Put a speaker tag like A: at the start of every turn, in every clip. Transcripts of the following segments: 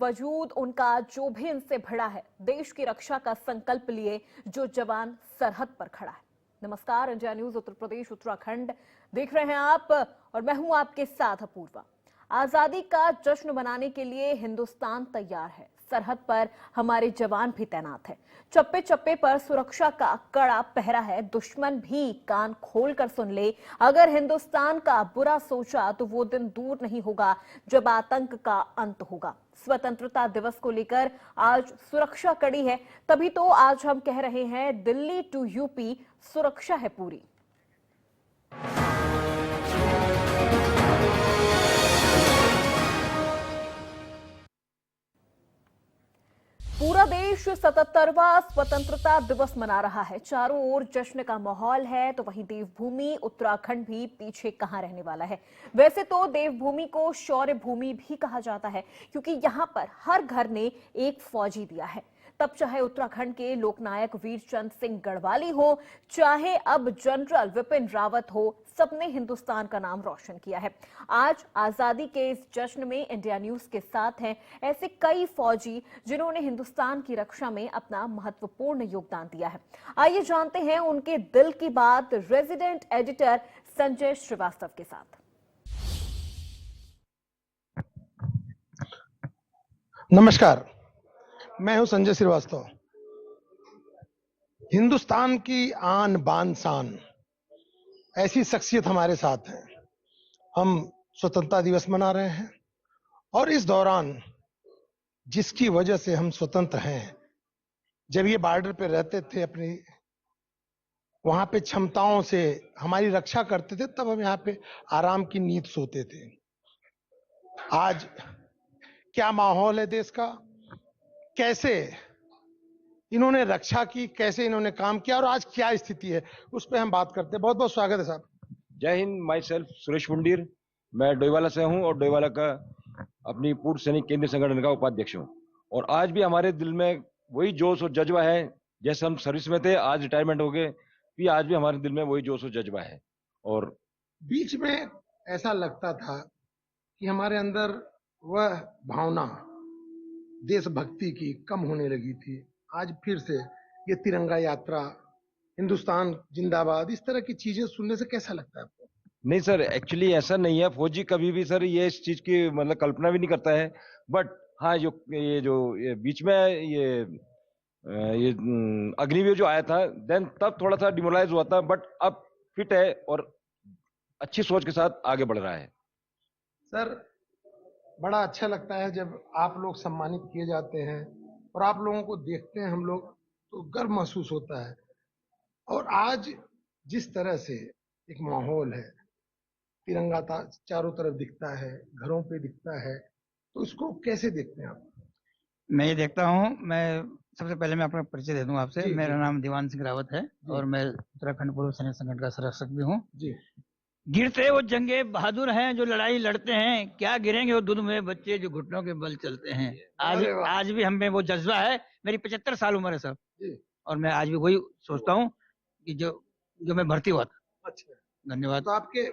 A: वजूद उनका जो भी इनसे भिड़ा है, देश की रक्षा का संकल्प लिए जो जवान सरहद पर खड़ा है। नमस्कार, इंडिया न्यूज उत्तर प्रदेश उत्तराखंड देख रहे हैं आप और मैं हूं आपके साथ अपूर्वा। आजादी का जश्न मनाने के लिए हिंदुस्तान तैयार है। सरहद पर हमारे जवान भी तैनात है। चप्पे चप्पे पर सुरक्षा का कड़ा पहरा है। दुश्मन भी कान खोलकर सुन ले, अगर हिंदुस्तान का बुरा सोचा तो वो दिन दूर नहीं होगा जब आतंक का अंत होगा। स्वतंत्रता दिवस को लेकर आज सुरक्षा कड़ी है, तभी तो आज हम कह रहे हैं दिल्ली टू यूपी सुरक्षा है पूरी। पूरा देश 77वां स्वतंत्रता दिवस मना रहा है। चारों ओर जश्न का माहौल है, तो वहीं देवभूमि उत्तराखंड भी पीछे कहां रहने वाला है। वैसे तो देवभूमि को शौर्य भूमि भी कहा जाता है, क्योंकि यहां पर हर घर ने एक फौजी दिया है। तब चाहे उत्तराखंड के लोकनायक वीरचंद सिंह गढ़वाली हो, चाहे अब जनरल विपिन रावत हो, सबने हिंदुस्तान का नाम रोशन किया है। आज आजादी के इस जश्न में इंडिया न्यूज के साथ हैं ऐसे कई फौजी जिन्होंने हिंदुस्तान की रक्षा में अपना महत्वपूर्ण योगदान दिया है। आइए जानते हैं उनके दिल की बात रेजिडेंट एडिटर संजय श्रीवास्तव के साथ।
B: नमस्कार, मैं हूं संजय श्रीवास्तव। हिंदुस्तान की आन बान शान ऐसी शख्सियत हमारे साथ है। हम स्वतंत्रता दिवस मना रहे हैं और इस दौरान जिसकी वजह से हम स्वतंत्र हैं, जब ये बॉर्डर पे रहते थे, अपनी वहां पे क्षमताओं से हमारी रक्षा करते थे, तब हम यहाँ पे आराम की नींद सोते थे। आज क्या माहौल है देश का, कैसे इन्होंने रक्षा की, कैसे इन्होंने काम किया और आज क्या स्थिति है, उस पर हम बात करते हैं। बहुत बहुत स्वागत है साहब।
C: जय हिंद। माई सेल्फ सुरेश मुंडीर, मैं डोईवाला से हूं और डोईवाला का अपनी पूर्व सैनिक केंद्रीय संगठन का उपाध्यक्ष हूं। और आज भी हमारे दिल में वही जोश और जज्बा है, जैसे हम सर्विस में थे, आज रिटायरमेंट हो गए, भी आज भी हमारे दिल में वही जोश और जज्बा है। और
B: बीच में ऐसा लगता था कि हमारे अंदर वह भावना देशभक्ति की कम होने लगी थी। आज फिर से ये तिरंगा यात्रा, हिंदुस्तान जिंदाबाद, इस तरह की चीजें सुनने से कैसा लगता है आपको?
C: नहीं सर, एक्चुअली ऐसा नहीं है। फौजी कभी भी सर ये इस चीज की मतलब कल्पना भी नहीं करता है। बट हाँ, ये बीच में ये अग्निवीर जो आया था, देन तब थोड़ा सा डिमोरलाइज हुआ था, बट अब फिट है और अच्छी सोच के साथ आगे बढ़ रहा है।
B: सर, बड़ा अच्छा लगता है जब आप लोग सम्मानित किए जाते हैं और आप लोगों को देखते हैं हम लोग, तो गर्व महसूस होता है। और आज जिस तरह से एक माहौल है, तिरंगा चारों तरफ दिखता है, घरों पे दिखता है, तो इसको कैसे देखते हैं आप?
D: मैं ये देखता हूँ, मैं सबसे पहले मैं अपना परिचय दे दूं आपसे।
B: जी,
D: मेरा
B: जी,
D: नाम दीवान सिंह रावत है और मैं उत्तराखंड पूर्व सैनिक संगठन का संरक्षक भी हूँ।
B: जी।
D: गिरते वो जंगे बहादुर हैं जो लड़ाई लड़ते हैं, क्या गिरेंगे वो दूध में बच्चे जो घुटनों के बल चलते हैं। आज भी हम में वो जज्बा है। मेरी 75 साल उम्र है सर, और मैं आज भी वही सोचता हूँ कि जो मैं भर्ती हुआ था।
B: अच्छा,
D: धन्यवाद।
B: तो आपके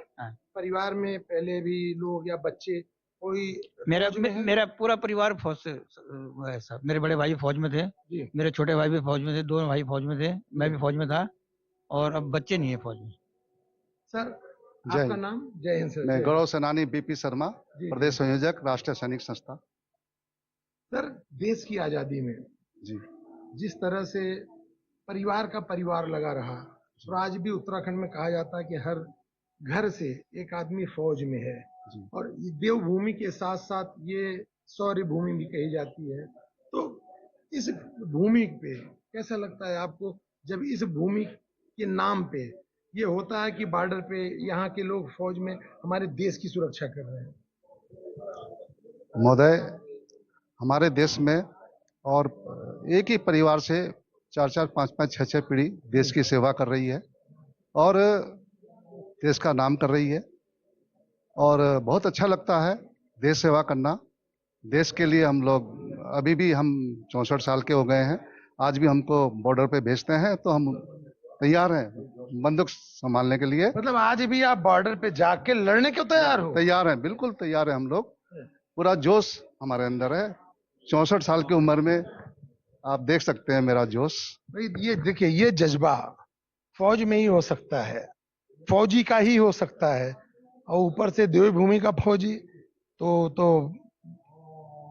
B: परिवार में पहले भी लोग या बच्चे कोई?
D: मेरा पूरा परिवार फौज से है सर। मेरे बड़े भाई फौज में थे, मेरे छोटे भाई भी फौज में थे, दोनों भाई फौज में थे, मैं भी फौज में था, और अब बच्चे नहीं है फौज में।
B: सर, आपका नाम? जय हिंद सर।
E: मैं गौरव सेनानी बीपी शर्मा, प्रदेश संयोजक, राष्ट्रीय सैनिक संस्था।
B: सर, देश की आजादी में
E: जी
B: जिस तरह से परिवार का परिवार लगा रहा, और आज भी उत्तराखंड में कहा जाता है कि हर घर से एक आदमी फौज में है, और देवभूमि के साथ साथ ये शौर्य भूमि भी कही जाती है। तो इस भूमि पे कैसा लगता है आपको, जब इस भूमि के नाम पे ये होता है कि बॉर्डर पे यहाँ के लोग फौज में हमारे देश की सुरक्षा कर रहे हैं?
E: महोदय, हमारे देश में और एक ही परिवार से 4-4, 5-5, 6-6 पीढ़ी देश की सेवा कर रही है और देश का नाम कर रही है, और बहुत अच्छा लगता है देश सेवा करना। देश के लिए हम लोग अभी भी, हम 64 साल के हो गए हैं, आज भी हमको बॉर्डर पे भेजते हैं तो हम तैयार हैं बंदूक संभालने के लिए।
B: मतलब आज भी आप बॉर्डर पे जाके लड़ने क्यों तैयार हो?
E: तैयार हैं, बिल्कुल तैयार हैं हम लोग। पूरा जोश हमारे अंदर है 64 साल की उम्र में आप देख सकते हैं मेरा जोश।
B: भाई ये देखिए, ये जज्बा फौज में ही हो सकता है, फौजी का ही हो सकता है, और ऊपर से देवभूमि का फौजी। तो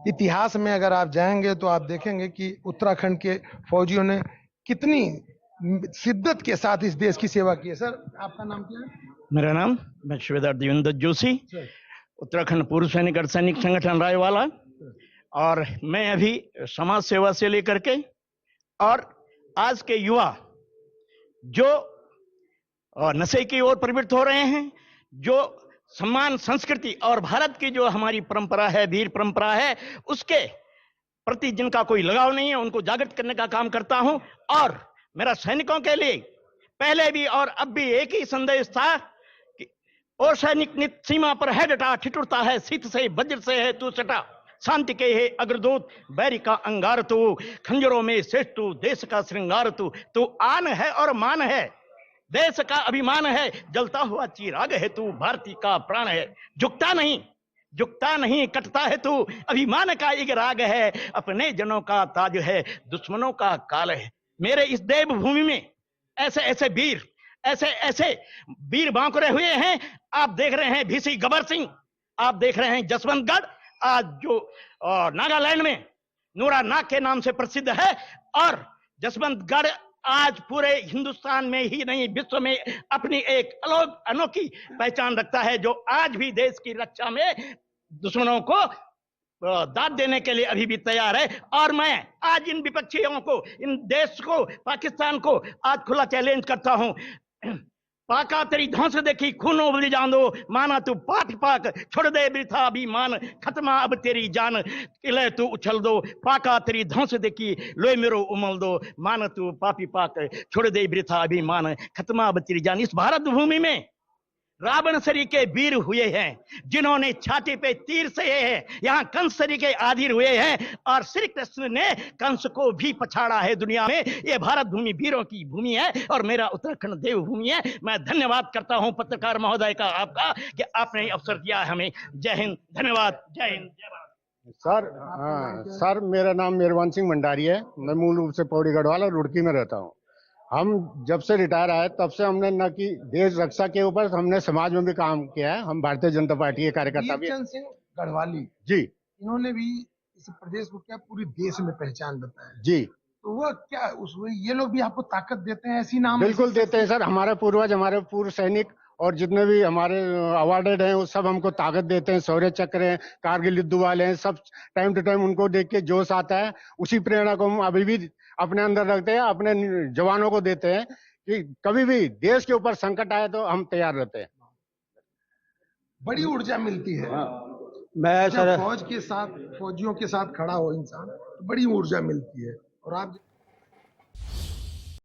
B: इतिहास में अगर आप जाएंगे तो आप देखेंगे कि उत्तराखंड के फौजियों ने कितनी शिद्दत के साथ इस देश की सेवा की है। सर, आपका नाम क्या है?
F: मेरा नाम, मैं सूबेदार देवेंद्र जोशी, उत्तराखंड पूर्व सैनिक अर्धसैनिक संगठन रायवाला। और मैं अभी समाज सेवा से लेकर के और आज के युवा जो नशे की ओर प्रवृत्त हो रहे हैं, जो सम्मान संस्कृति और भारत की जो हमारी परंपरा है, वीर परंपरा है, उसके प्रति जिनका कोई लगाव नहीं है, उनको जागृत करने का काम करता हूं। और मेरा सैनिकों के लिए पहले भी और अब भी एक ही संदेश था कि ओ सैनिक नित सीमा पर है डटा, ठिठुरता है शीत से, वज्र से है तू सटा, शांति के है अग्रदूत, बैरी का अंगार तू, खंजरों में श्रेष्ठ तू, देश का श्रृंगार तू आन है और मान है, देश का अभिमान है, जलता हुआ चिराग है तू, भारती का प्राण है, झुकता नहीं कटता है तू, अभिमान का एक राग है, अपने जनों का ताज है, दुश्मनों का काल है। मेरे इस देवभूमि में ऐसे ऐसे वीर बांकुरे हुए हैं। आप देख रहे हैं भीसी गबर सिंह, आप देख रहे हैं जसवंतगढ़, आज जो नागालैंड में नूरा नाग के नाम से प्रसिद्ध है। और जसवंतगढ़ आज पूरे हिंदुस्तान में ही नहीं, विश्व में अपनी एक अनोखी पहचान रखता है, जो आज भी देश की रक्षा में दुश्मनों को दाद देने के लिए अभी भी तैयार है। और मैं आज इन विपक्षियों को, इन देश को, पाकिस्तान को आज खुला चैलेंज करता हूं। पाका तेरी धौंस देखी खूनो बलि जान दो, माना तू पाक छोड़ दे वृथा अभिमान, खत्मा अब तेरी जान किले तू उछल दो, पाका तेरी धौंस देखी लोए मेरो उमल दो, माना तू पापी पाक छोड़ दे वृथा अभिमान, खत्मा अब तेरी जान। इस भारत भूमि में रावण सरी के वीर हुए हैं, जिन्होंने छाती पे तीर से हैं, यहाँ कंस सरी के आधीर हुए हैं, और श्री कृष्ण ने कंस को भी पछाड़ा है दुनिया में। ये भारत भूमि वीरों की भूमि है और मेरा उत्तराखंड देवभूमि है। मैं धन्यवाद करता हूं पत्रकार महोदय का, आपका, कि आपने अवसर दिया है हमें। जय हिंद, धन्यवाद, जय हिंद, जय भारत।
G: सर मेरा नाम मेहरबान सिंह भंडारी है। मैं मूल रूप से पौड़ी गढ़वाल और रुड़की में रहता हूँ। हम जब से रिटायर आए तब से हमने न कि देश रक्षा के ऊपर, हमने समाज में भी काम किया है। हम भारतीय जनता पार्टी के कार्यकर्ता भी।
B: वीरचंद सिंह गढ़वाली
G: जी,
B: इन्होंने भी इस प्रदेश को क्या पूरे देश में पहचान बताया
G: जी,
B: तो वो क्या ये लोग भी आपको ताकत देते हैं? ऐसी नाम
G: बिल्कुल देते हैं सर। हमारे पूर्वज, हमारे पूर्व सैनिक और जितने भी हमारे अवार्डेड हैं, वो सब हमको ताकत देते हैं। शौर्य चक्र हैं, कारगिल युद्ध वाले हैं, सब टाइम टू टाइम उनको देख के जोश आता है। उसी प्रेरणा को हम अभी भी अपने अंदर रखते हैं, अपने जवानों को देते हैं कि कभी भी देश के ऊपर संकट आए तो हम तैयार रहते हैं।
B: बड़ी ऊर्जा मिलती है।
H: मैं
B: जब
H: सर
B: फौज के साथ, फौजियों के साथ खड़ा हो इंसान, तो बड़ी ऊर्जा मिलती है। और आप